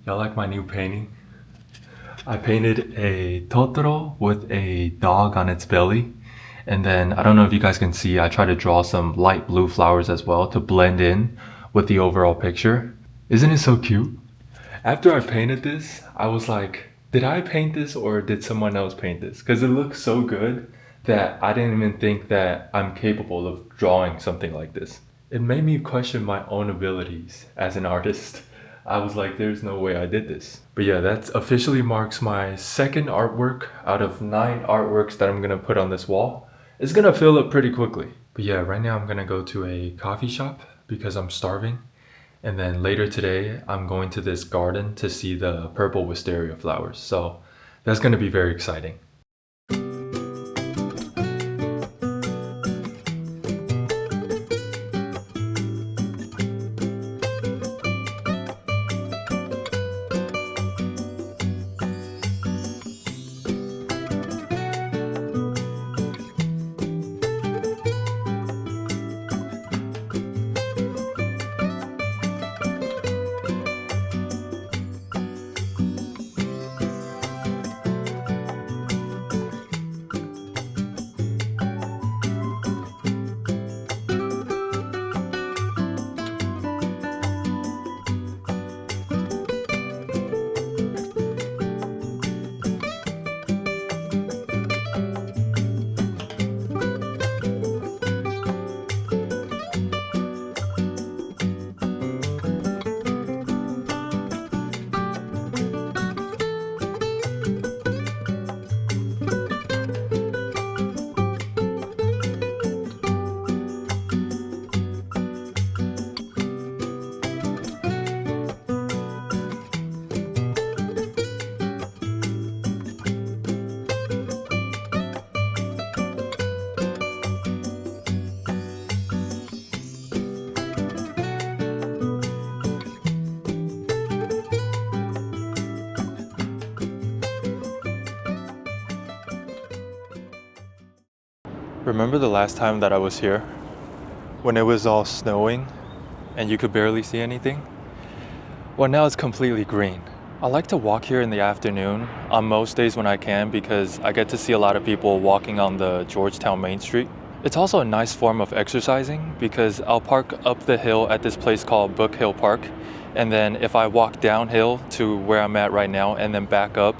Y'all like my new painting? I painted a Totoro with a dog on its belly. And then, I don't know if you guys can see, I tried to draw some light blue flowers as well to blend in with the overall picture. Isn't it so cute? After I painted this, I was like, did I paint this or did someone else paint this? Because it looks so good that I didn't even think that I'm capable of drawing something like this. It made me question my own abilities as an artist. I was like, there's no way I did this. But yeah, that officially marks my second artwork out of 9 artworks that I'm gonna put on this wall. It's gonna fill up pretty quickly. But yeah, right now I'm gonna go to a coffee shop because I'm starving. And then later today, I'm going to this garden to see the purple wisteria flowers. So that's gonna be very exciting. Remember the last time that I was here? When it was all snowing and you could barely see anything? Well, now it's completely green. I like to walk here in the afternoon on most days when I can because I get to see a lot of people walking on the Georgetown Main Street. It's also a nice form of exercising because I'll park up the hill at this place called Book Hill Park, and then if I walk downhill to where I'm at right now and then back up,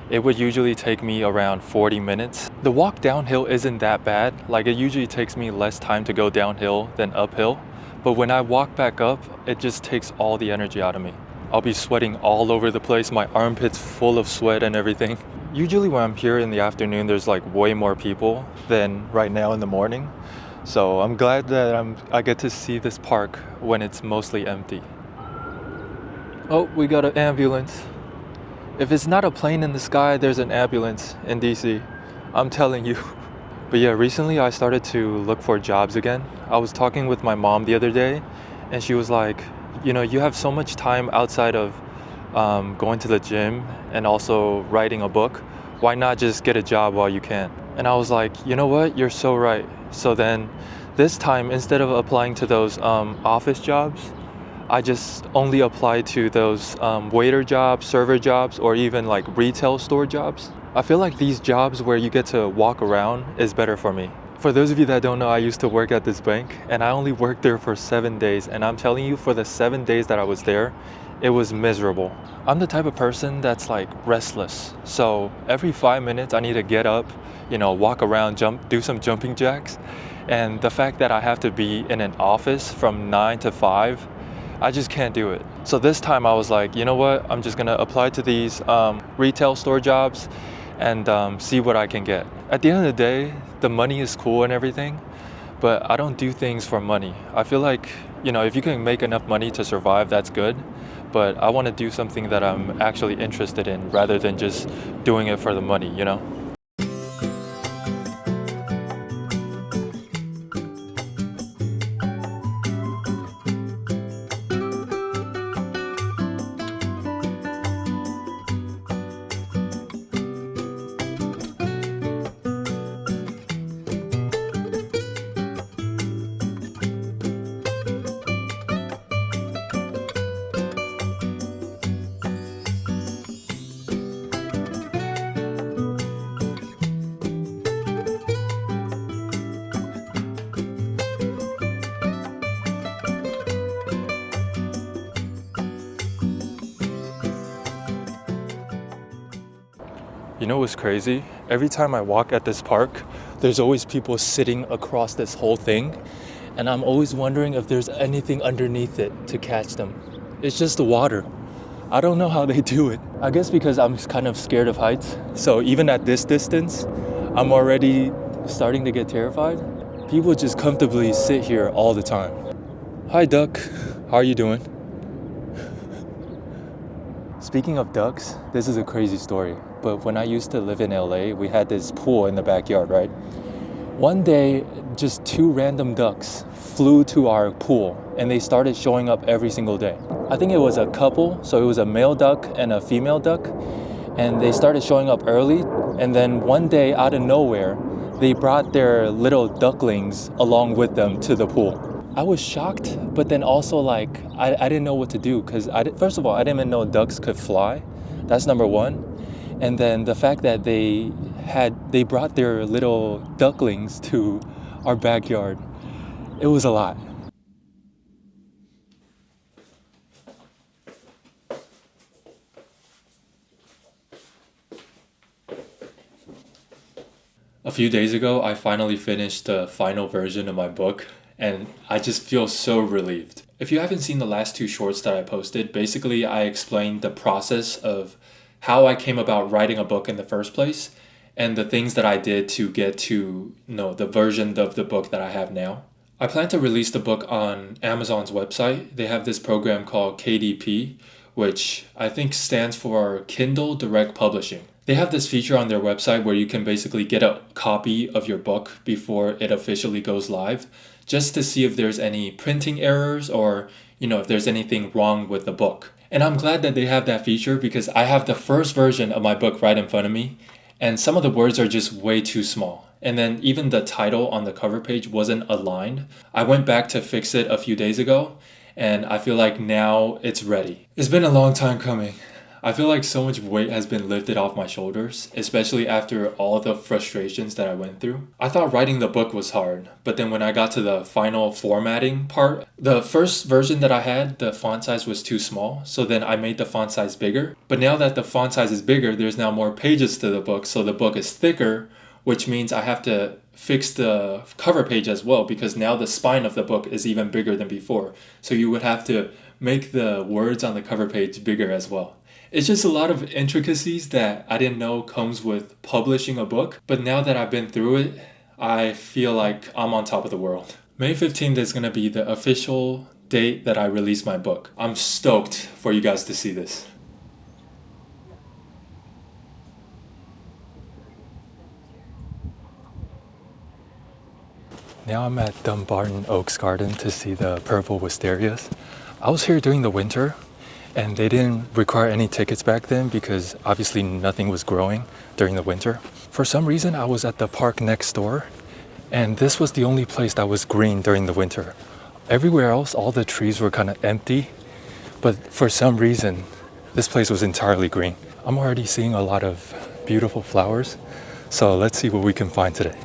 it would usually take me around 40 minutes. The walk downhill isn't that bad, like it usually takes me less time to go downhill than uphill, but when I walk back up, it just takes all the energy out of me. I'll be sweating all over the place, my armpits full of sweat and everything. Usually when I'm here in the afternoon, there's like way more people than right now in the morning. So I'm glad that I get to see this park when it's mostly empty. Oh, we got an ambulance. If it's not a plane in the sky, there's an ambulance in DC. I'm telling you. But yeah, recently I started to look for jobs again. I was talking with my mom the other day and she was like, you know, you have so much time outside of going to the gym and also writing a book. Why not just get a job while you can? And I was like, you know what? You're so right. So then this time, instead of applying to those office jobs, I just only apply to those waiter jobs, server jobs, or even like retail store jobs. I feel like these jobs where you get to walk around is better for me. For those of you that don't know, I used to work at this bank and I only worked there for 7 days. And I'm telling you, for the 7 days that I was there, it was miserable. I'm the type of person that's like restless. So every 5 minutes I need to get up, you know, walk around, do some jumping jacks. And the fact that I have to be in an office from 9 to 5, I just can't do it. So this time I was like, you know what? I'm just gonna apply to these retail store jobs and see what I can get. At the end of the day, the money is cool and everything, but I don't do things for money. I feel like, you know, if you can make enough money to survive, that's good. But I want to do something that I'm actually interested in rather than just doing it for the money, you know? You know what's crazy? Every time I walk at this park, there's always people sitting across this whole thing, and I'm always wondering if there's anything underneath it to catch them. It's just the water. I don't know how they do it. I guess because I'm kind of scared of heights. So even at this distance, I'm already starting to get terrified. People just comfortably sit here all the time. Hi, duck. How are you doing? Speaking of ducks, this is a crazy story. But when I used to live in LA, we had this pool in the backyard, right? One day, just two random ducks flew to our pool and they started showing up every single day. I think it was a couple, so it was a male duck and a female duck, and they started showing up early, and then one day out of nowhere, they brought their little ducklings along with them to the pool. I was shocked, but then also like, I didn't know what to do because first of all, I didn't even know ducks could fly. That's number one. And then the fact that they brought their little ducklings to our backyard, it was a lot. A few days ago, I finally finished the final version of my book, and I just feel so relieved. If you haven't seen the last two shorts that I posted, basically I explained the process of how I came about writing a book in the first place and the things that I did to get to, the version of the book that I have now. I plan to release the book on Amazon's website. They have this program called KDP, which I think stands for Kindle Direct Publishing. They have this feature on their website where you can basically get a copy of your book before it officially goes live, just to see if there's any printing errors or, if there's anything wrong with the book. And I'm glad that they have that feature because I have the first version of my book right in front of me, and some of the words are just way too small. And then even the title on the cover page wasn't aligned. I went back to fix it a few days ago, and I feel like now it's ready. It's been a long time coming. I feel like so much weight has been lifted off my shoulders, especially after all the frustrations that I went through. I thought writing the book was hard, but then when I got to the final formatting part, the first version that I had, the font size was too small, so then I made the font size bigger. But now that the font size is bigger, there's now more pages to the book, so the book is thicker, which means I have to fix the cover page as well because now the spine of the book is even bigger than before. So you would have to make the words on the cover page bigger as well. It's just a lot of intricacies that I didn't know comes with publishing a book, but now that I've been through it, I feel like I'm on top of the world. May 15th is going to be the official date that I release my book. I'm stoked for you guys to see this. Now I'm at Dumbarton Oaks Garden to see the purple wisterias. I was here during the winter, and they didn't require any tickets back then because obviously nothing was growing during the winter. For some reason, I was at the park next door, and this was the only place that was green during the winter. Everywhere else, all the trees were kind of empty, but for some reason, this place was entirely green. I'm already seeing a lot of beautiful flowers, so let's see what we can find today.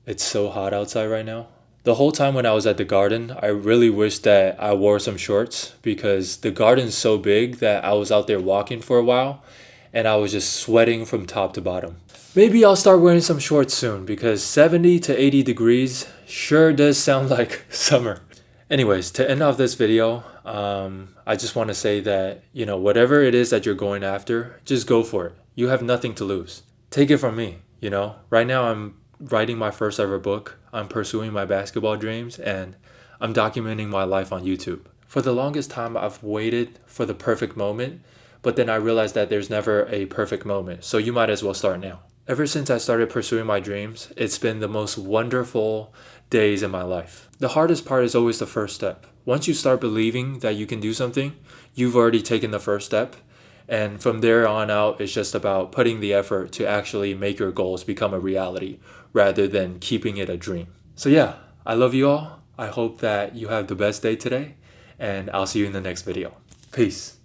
It's so hot outside right now. The whole time when I was at the garden, I really wished that I wore some shorts because the garden's so big that I was out there walking for a while and I was just sweating from top to bottom. Maybe I'll start wearing some shorts soon because 70 to 80 degrees sure does sound like summer. Anyways, to end off this video, I just want to say that, whatever it is that you're going after, just go for it. You have nothing to lose. Take it from me, Right now I'm writing my first ever book. I'm pursuing my basketball dreams and I'm documenting my life on YouTube. For the longest time, I've waited for the perfect moment, but then I realized that there's never a perfect moment. So you might as well start now. Ever since I started pursuing my dreams, it's been the most wonderful days in my life. The hardest part is always the first step. Once you start believing that you can do something, you've already taken the first step. And from there on out, it's just about putting the effort to actually make your goals become a reality rather than keeping it a dream. So yeah, I love you all. I hope that you have the best day today, and I'll see you in the next video. Peace.